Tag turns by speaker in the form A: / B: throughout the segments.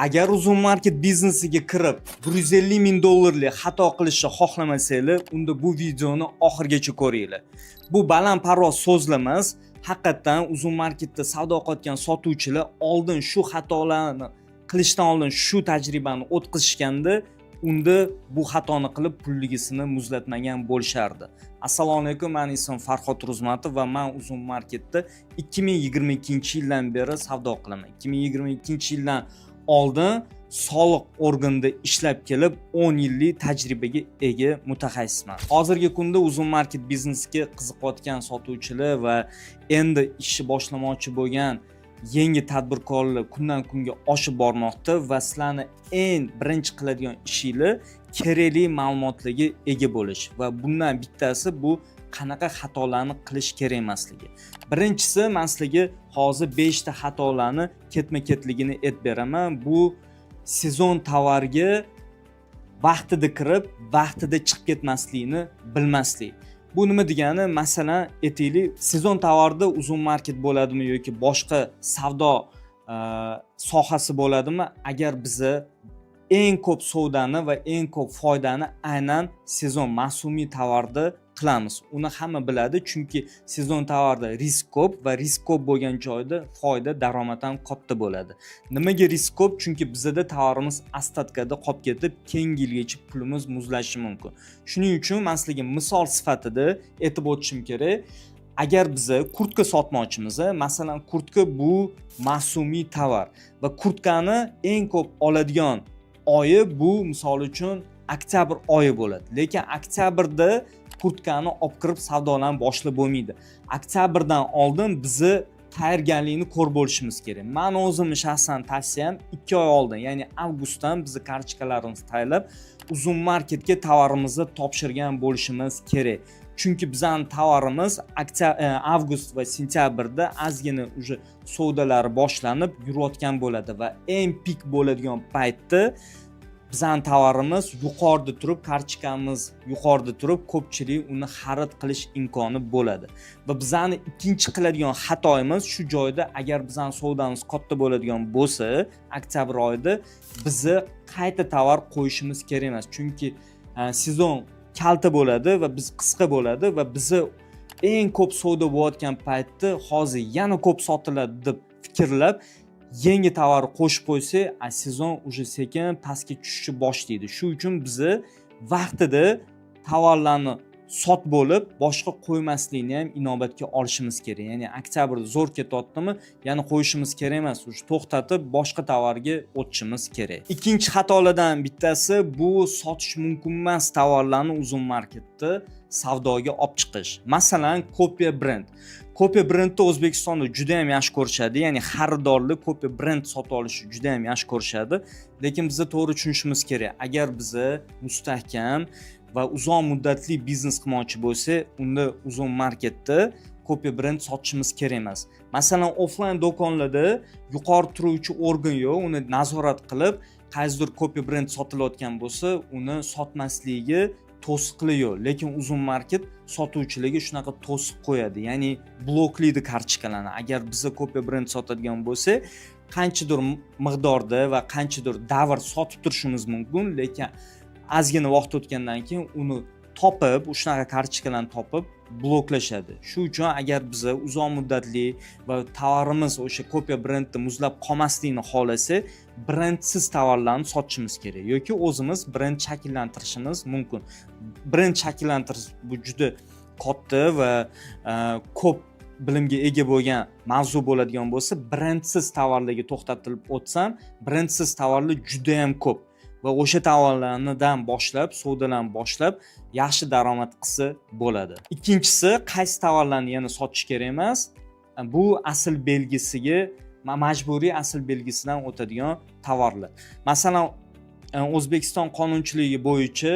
A: Agar uzun market biznesiga kirib 150 ming dollarlik xato qilishni xohlamasanglar, unda bu videoni oxirigacha ko'ringlar. Bu balandparvoz so'zlar emas. Haqiqatan uzun marketda savdo qilayotgan sotuvchilar oldin shu xatolarni qilishdan oldin shu tajribani o'tkazishganda, unda bu xatoni qilib pulligisini muzlatmagan bo'lishardi. Assalomu alaykum, men ismim Farhod Ro'zmatov va men uzun marketda 2022-yildan beri savdo qilaman. 2022-yildan oldin soliq organida ishlab kelib 10 yillik tajribaga ega mutaxassisman. Hozirgi kunda uzun market biznesiga qiziqayotgan sotuvchilar va endi ishni boshlamoqchi bo'lgan yangi tadbirkorlar kundan kunga oshib bormoqda va sizlarni eng birinchi qiladigan ishinglar kerakli ma'lumotlarga ega bo'lish va bundan bittasi bu qanaqa xatolarni qilish kerak emasligi. Birinchisi, men sizlarga hozir 5 ta xatolarni ketma-ketligini aytib beraman. Bu sezon tovarga vaqtida kirib, vaqtida chiqib ketmasligini bilmaslik. Bu nima degani? Masalan, aytaylik, sezon tovarda uzun market bo'ladimi yoki boshqa savdo sohasi bo'ladimi? Agar biza eng ko'p savdoni va eng ko'p foydani aynan sezon mavsumiy tovarda qilamiz. Uni hamma biladi, chunki sezon tovarda risk ko'p va risk ko'p bo'lgan joyda foyda, daromad ham katta bo'ladi. Nimaga risk ko'p? Chunki bizda tovarimiz ostatkada qolib ketib, keyingi yilgacha pulimiz muzlashi mumkin. Shuning uchun men sizlarga misol sifatida aytib o'tishim kerak. Agar biza kurtka sotmoqchimiz, masalan, kurtka bu mavsumiy tovar va kurtkani eng ko'p oladigan oyi bu misol uchun oktyabr oyi bo'ladi. Lekin oktyabrda kurtkani olib kirib savdolarni boshlab bo'lmaydi. Oktyabrdan oldin bizni tayyorgarlikni ko'rib bo'lishimiz kerak. Men o'zimning shaxsan tavsiyam 2 oy oldin, ya'ni avgustdan bizni kartochkalarimizni tayyorlab, uzun marketga tovarimizni topshirgan bo'lishimiz kerak. Chunki bizning tovarimiz avgust va sentyabrda ozgina уже savdolar boshlanib yurayotgan bo'ladi va eng pik bo'ladigan paytda bizning tovarimiz yuqorida turib, kartochkamiz yuqorida turib, ko'pchilik uni xarid qilish imkoni bo'ladi. Va bizning ikkinchi qiladigan xatoyimiz shu joyda, agar bizning savdomiz katta bo'ladigan bo'lsa, oktyabr oyida bizni qayta tovar qo'yishimiz kerak emas. Chunki sezon kalta bo'ladi va biz qisqa bo'ladi va bizni eng ko'p savdo bo'layotgan paytda hozir yana ko'p sotiladi deb fikrlab yangi tovar qo'shib qo'ysa, sezon уже sekin pastga tushishni boshlaydi. Shu uchun bizni vaqtida tovarlarni sot bo'lib, boshqa qo'ymaslikni ham inobatga olishimiz kerak. Ya'ni oktyabrda zo'r ketyaptimi, yana qo'yishimiz kerak emas, уже to'xtatib boshqa tovarga o'tishimiz kerak. Ikkinchi xatolardan bittasi bu sotish mumkin emas tovarlarni uzun marketda savdoga olib chiqish. Masalan, Kopya brend. Kopya brendni O'zbekistonda juda ham yaxshi ko'rishadi, ya'ni xaridorlar Kopya brend sotib olishni juda ham yaxshi ko'rishadi. Lekin biz to'g'ri tushunishimiz kerak. Agar biz mustahkam va uzoq muddatli biznes qilmoqchi bo'lsa, unda uzun marketda Kopya brend sotishimiz kerak emas. Masalan, offline do'konlarda yuqori turuvchi organ yo'q, uni nazorat qilib, qaysidir Kopya brend sotilayotgan bo'lsa, uni sotmasligi to'siqli yo'q. Lekin uzun market sotuvchilarga shunaqa to'siq qo'yadi, ya'ni bloklaydi kartochkalarni. Agar biza Kopya brend sotadigan bo'lsa, qanchadir miqdorda va qanchadir davr sotib turishimiz mumkin, lekin ozgina vaqt o'tgandan keyin uni topib, shunaqa kartochkalarni topib bloklashadi. Shu uchun agar biz uzoq muddatli va tovarimiz o'sha Kopya brendda muzlab qolmasligini xohlasa, brendsiz tovarlarni sotishimiz kerak yoki o'zimiz brend shakllantirishimiz mumkin. Brend shakllantirish bu juda katta va ko'p bilimga ega bo'lgan mavzu bo'ladigan bo'lsa, brendsiz tovarlarga to'xtatilib o'tsam, brendsiz tovarlar juda ham ko'p. Va o'sha tovarlardan boshlab, savdolarni boshlab yaxshi daromad qilsa bo'ladi. Ikkinchisi, qaysi tovarlarni yana sotish kerak emas? Bu asl belgisiga, majburiy asl belgisidan o'tadigan tovarlar. Masalan, O'zbekiston qonunchiligi bo'yicha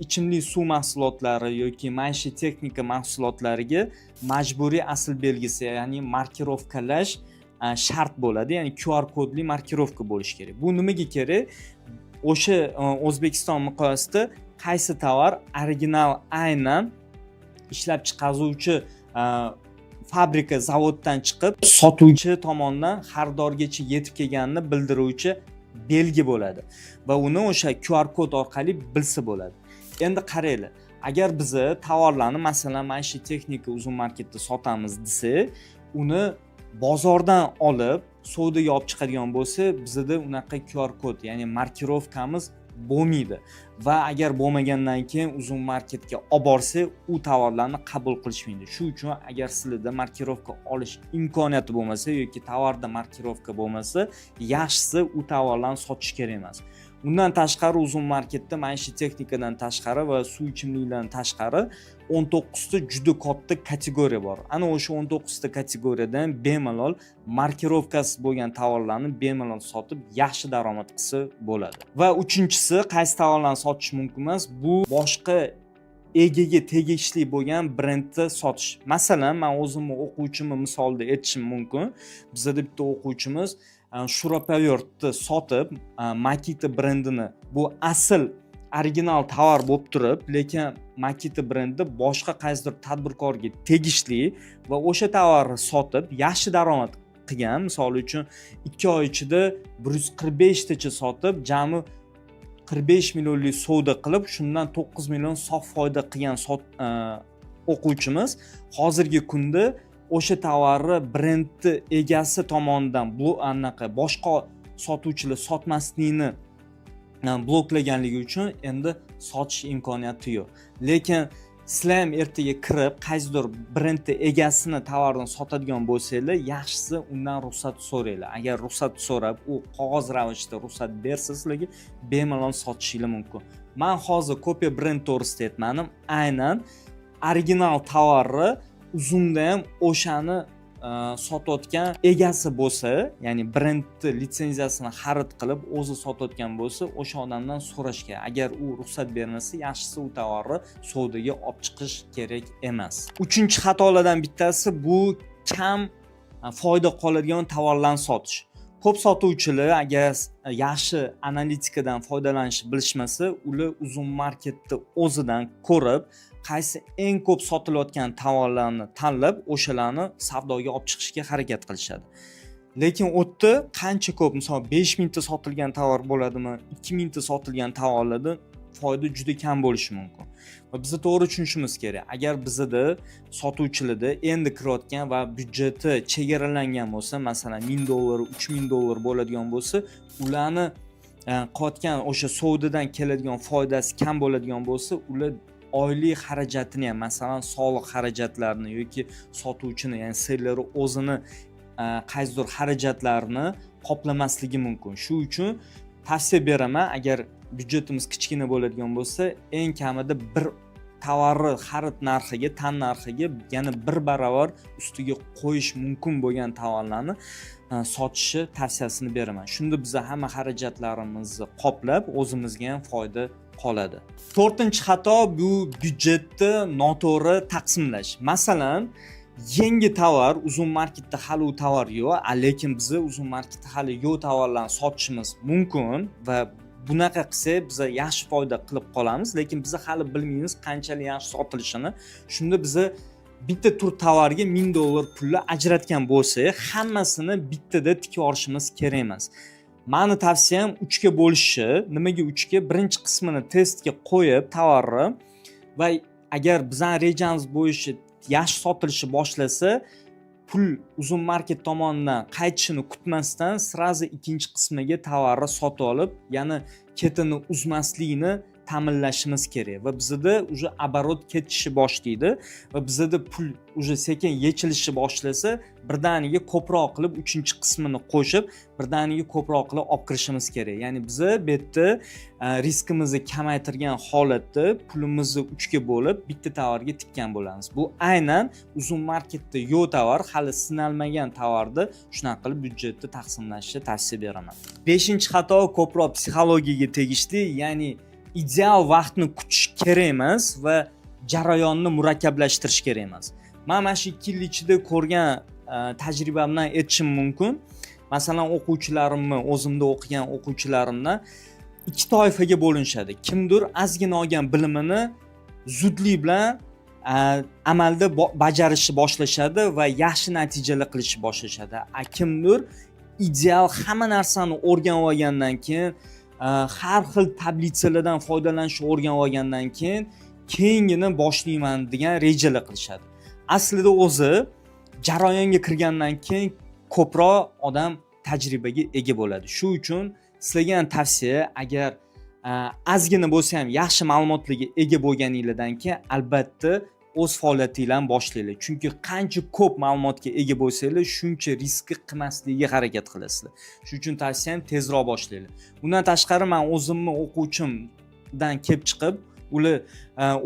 A: ichimlik suv mahsulotlari yoki maishiy texnika mahsulotlariga majburiy asl belgisi, ya'ni markirovkalash shart bo'ladi, ya'ni QR kodli markirovka bo'lishi kerak. Bu nimaga kerak? O'sha O'zbekiston miqyosida qaysi tovar original aynan ishlab chiqaruvchi fabrika zavoddan chiqib sotuvchi tomonidan xaridorgacha yetib kelganini bildiruvchi belgi bo'ladi va uni o'sha QR kod orqali bilsa bo'ladi. Endi qaranglar, agar biz tovarlarni masalan mana shu texnika uzun marketda sotamiz desa, uni bozordan olib savdoga olib chiqadigan bo'lsa, bizda unaqa QR kod, ya'ni markirovkamiz bo'lmaydi va agar bo'lmagandan keyin uzun marketga olib borsa, u tovarlarni qabul qilishmaydi. Shu uchun agar sizlarda markirovka olish imkoniyati bo'lmasa yoki tovarda markirovka bo'lmasa, yaxshisi u tovarlarni sotish kerak emas. Undan tashqari uzun marketda mana shu texnikadan tashqari va suv ichimliklardan tashqari 19 ta juda katta kategoriya bor. Ana o'sha 19 ta kategoriyadan bemalol markirovkasi bo'lgan tovarlarni bemalol sotib yaxshi daromad qilsa bo'ladi. Va uchinchisi, qaysi tovarlarni sotish mumkin emas? Bu boshqa egaga tegishli bo'lgan brendni sotish. Masalan, men o'zimni o'quvchimni misolida aytishim mumkin. Bizda bitta o'quvchimiz Shurapovertni sotib, Makita brendini, bu asl original tovar bo'lib turib, lekin Makita brendi boshqa qaysidir tadbirkorga tegishli va o'sha tovarni sotib yaxshi daromad qilgan. Misol uchun 2 oy ichida 145 tacha sotib, jami 45 millionlik savdo qilib, shundan 9 million sof foyda qilgan o'quvchimiz hozirgi kunda o'sha tovarni brendni egasi tomonidan bu anaqa boshqa sotuvchilar sotmasligini bloklaganligi uchun endi sotish imkoniyati yo'q. Lekin sizlar ham ertaga kirib qaysidir brendni egasini tovarni sotadigan bo'lsanglar, yaxshisi undan ruxsat so'ranglar. Agar ruxsat so'rab, u qog'oz ravishda ruxsat bersa, sizlarga bemalol sotishingiz mumkin. Men hozir Kopiya brend to'g'risida aytmadim. Aynan original tovarni uzunda ham o'shani sotayotgan egasi bo'lsa, ya'ni brendni litsenziyasini xarid qilib o'zi sotayotgan bo'lsa, o'sha odamdan so'rash kerak. Agar u ruxsat bermasa, yaxshisi u tovarni savdoga olib chiqish kerak emas. Uchinchi xatolardan bittasi bu kam foyda qoladigan tovarlarni sotish. Ko'p sotuvchilar agar yaxshi analitikadan foydalanishni bilishmasa, ular uzun marketni o'zidan ko'rib, qaysi eng ko'p sotilayotgan tovarlarni tanlab, o'shalarni savdoga olib chiqishga harakat qilishadi. Lekin u yerda qancha ko'p, misol 5000 ta sotilgan tovar bo'ladimi, 2000 ta sotilgan tovarlarda foyda juda kam bo'lishi mumkin. Va biz to'g'ri tushunishimiz kerak. Agar bizda sotuvchilarda endi kirayotgan va byudjeti chegaralangan bo'lsa, masalan $1000, $3000 bo'ladigan bo'lsa, ularni qotgan o'sha savdodan keladigan foydasi kam bo'ladigan bo'lsa, ular oylik xarajatini ham, masalan, soliq xarajatlarini yoki sotuvchini, ya'ni selleri o'zini qaysidir xarajatlarini qoplamasligi mumkin. Shu uchun tavsiya beraman, agar byudjetimiz kichkina bo'ladigan bo'lsa, eng kamida bir tovarni xarid narxiga, tan narxiga yana 1 barobar ustiga qo'yish mumkin bo'lgan tovarlarni sotishni tavsiyasini beraman. Shunda biz hamma xarajatlarimizni qoplab, o'zimizga ham foyda qoladi. 4-xato bu byudjetni noto'g'ri taqsimlash. Masalan, yangi tovar, uzun marketda hali u tovar yo'q, lekin biz uzun marketda hali yo'q tovarlarni sotishimiz mumkin va bunaqa qilsak biz yaxshi foyda qilib qolamiz, lekin biz hali bilmaymiz qanchalik yaxshi sotilishini. Shunda biz bitta tur tovarga $1000 pulni ajratgan bo'lsak, hammasini bittada tikib olishimiz kerak emas. Meni tavsiyam 3 ga bo'lishi. Nimaga 3 ga? Birinchi qismini testga qo'yib tovarni va agar bizning rejamiz bo'yicha yaxshi sotilishi boshlasa, pul uzun market tomonidan qaytishini kutmasdan sirazi ikkinchi qismiga tovarni sotib olib, ya'ni ketini uzmasligini ta'minlashimiz kerak va bizda уже оборот ketishni boshlaydi va bizda pul уже sekin yechilishni boshlasa, birdaniga ko'proq qilib 3-qismini qo'shib, birdaniga ko'proq qilib olib kirishimiz kerak. Ya'ni biz bu yerda riskimizni kamaytirgan holatda pulimizni 3 ga bo'lib, bitta tovarga tikkan bo'lamiz. Bu aynan uzun marketda yo'q tovar, hali sinalmagan tovarda shunaqa qilib byudjetni taqsimlashni tavsiya beraman. 5-xato ko'proq psixologiyaga tegishli, ya'ni ideal vaqtni kutish kerak emas va jarayonni murakkablashtirish kerak emas. Men mana shu 2 yil ichida ko'rgan tajribamdan aytishim mumkin. Masalan, o'quvchilarimni, o'zimda o'qigan o'quvchilarimdan 2 toifaga bo'linishadi. Kimdir ozgina olgan bilimini zudlik bilan amalda bajarishni boshlashadi va yaxshi natijalar qilishni boshlashadi. Kimdir ideal hamma narsani o'rganib olgandan keyin, har xil tablitsalardan foydalanishni o'rganib olgandan keyin keyingini boshlayman degan rejalar qilishadi. Aslida o'zi jarayonga kirgandan keyin ko'proq odam tajribaga ega bo'ladi. Shu uchun sizlarga ham tavsiya, agar ozgina bo'lsa ham yaxshi ma'lumotlarga ega bo'lganingizdan keyin albatta o'z faoliyatingizni boshlanglar. Chunki qancha ko'p ma'lumotga ega bo'lsanglar, shuncha riskni qilmaslikka harakat qilasizlar. Shuning uchun tavsiyam tezroq boshlanglar. Bundan tashqari men o'zimni o'quvchimdan kelib chiqib, ular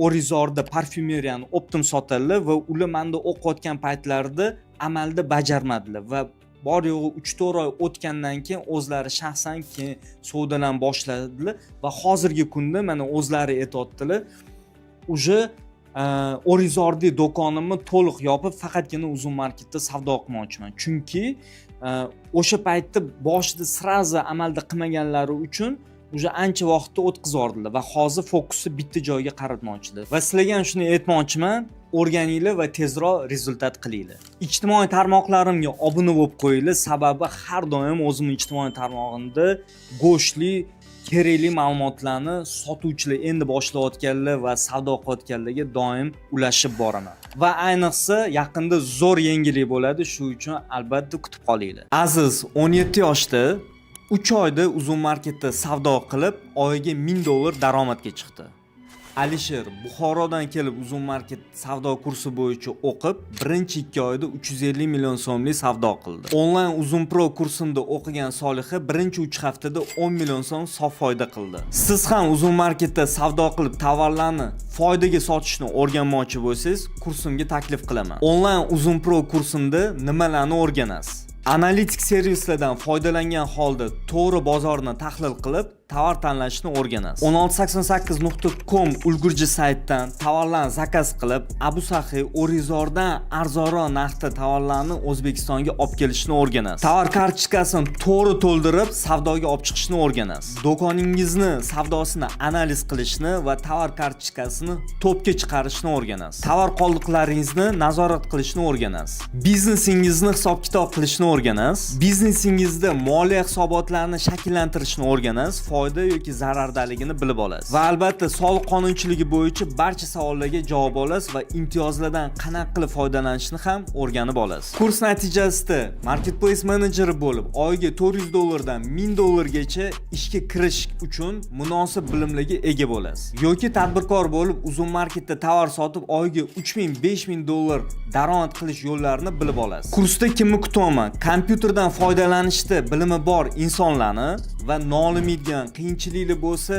A: Orizorda parfumeriyani optim sotadilar va ular menda o'qiyotgan paytlarida amalda bajarmadilar va bor yo'g'i 3-4 oy o'tgandan keyin o'zlari shaxsan keyin savdolan boshladilar va hozirgi kunda mana o'zlari aytayotdilar, uje Orizorda do'konimni to'liq yopib, faqatgina uzun marketda savdo qilmoqchiman. Chunki o'sha paytda boshida srazi amalda qilmaganlari uchun uje ancha vaqtni o'tkazordilar va hozir fokusni bitta joyga qaratmoqchilar. Va sizlarga ham shuni aytmoqchiman, o'rganinglar va tezroq rezultat qilinglar. Ijtimoiy tarmoqlarimga obuna bo'lib qo'yinglar, sababi har doim o'zimning ijtimoiy tarmog'imda go'shtli, kerakli ma'lumotlarni sotuvchilar endi boshlayotganlar va savdo qilayotganlarga doim ulashib boraman. Va ayniqsa yaqinda zo'r yangilik bo'ladi, shu uchun albatta kutib qolinglar. Aziz 17 yoshda 3 oyda uzun marketda savdo qilib, oyiga $1000 daromadga chiqdi. Alisher Buxorodan kelib uzun market savdo kursi bo'yicha o'qib, birinchi 2 oyda 350 million so'mlik savdo qildi. Onlayn Uzun Pro kursida o'qigan Soliha birinchi 3 haftada 10 million so'm sof foyda qildi. Siz ham uzun marketda savdo qilib tovarlarni foydaga sotishni o'rganmoqchi bo'lsangiz, kursimga taklif qilaman. Onlayn Uzun Pro kursida nimalarni o'rganasiz? Analitik servislardan foydalangan holda to'g'ri bozorni tahlil qilib, tovar tanlashni o'rganasiz. 1688.com ulgurji saytdan tovarlarni zakaz qilib, Abu Sahi, Orizordan arzonroq narxda tovarlarni O'zbekistonga olib kelishni o'rganasiz. Tovar kartochkasini to'g'ri to'ldirib, savdoga olib chiqishni o'rganasiz. Do'koningizni savdosini analiz qilishni va tovar kartochkasini to'pga chiqarishni o'rganasiz. Tovar qoldiqlaringizni nazorat qilishni o'rganasiz. Biznesingizni hisob-kitob qilishni o'rganasiz. Biznesingizda moliya hisobotlarini shakllantirishni o'rganasiz. Foyda yoki zarardaligini bilib olasiz. Va albatta soliq qonunchiligi bo'yicha barcha savollarga javob olasiz va imtiyozlardan qanaqa qilib foydalanishni ham o'rganib olasiz. Kurs natijasida marketplace menejeri bo'lib, oyiga $400 dan $1000 gacha ishga kirish uchun munosib bilimlarga ega bo'lasiz. Yoki tadbirkor bo'lib, uzun marketda tovar sotib, oyiga $3000-5000 daromad qilish yo'llarini bilib olasiz. Kursda kimni kutaman? Kompyuterdan foydalanishda bilimi bor insonlarni va nolimaydigan, qiyinchiliklar bo'lsa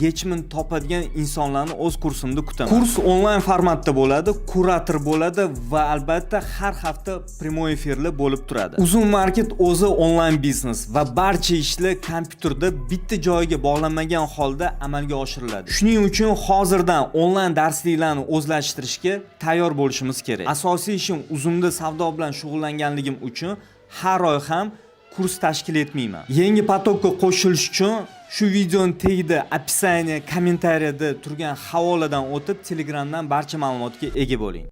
A: yechimini topadigan insonlarni o'z kursimda kutaman. Kurs onlayn formatda bo'ladi, kurator bo'ladi va albatta har hafta prямой efirlar bo'lib turadi. Uzun market o'zi onlayn biznes va barcha ishlar kompyuterda bitta joyga bog'lanmagan holda amalga oshiriladi. Shuning uchun hozirdan onlayn darsliklarni o'zlashtirishga tayyor bo'lishimiz kerak. Asosiy ishim uzunda savdo bilan shug'ullanganligim uchun har oy ham kurs tashkil etmayman. Yangi potokka qo'shilish uchun shu videoning tagida описание, kommentariyada turgan havoladan o'tib Telegramdan barcha ma'lumotga ega bo'ling.